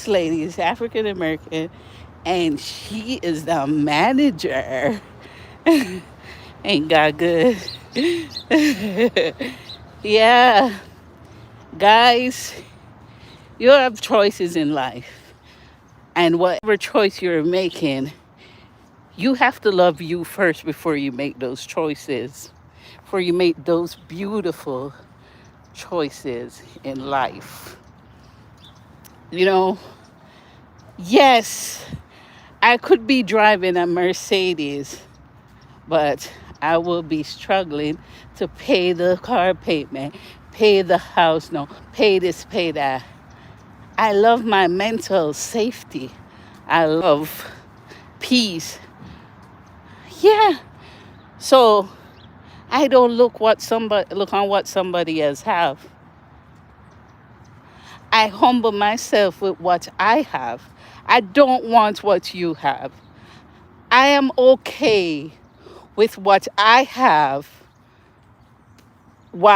this lady is African American, and she is the manager. Ain't God good? Yeah, guys, you have choices in life, and whatever choice you're making, you have to love you first before you make those choices, before you make those beautiful choices in life. You know, yes, I could be driving a Mercedes, but I will be struggling to pay the car payment, pay the house note, pay this, pay that. I love my mental safety. I love peace. Yeah. So I don't look on what somebody else have. I humble myself with what I have. I don't want what you have. I am okay with what I have. Why?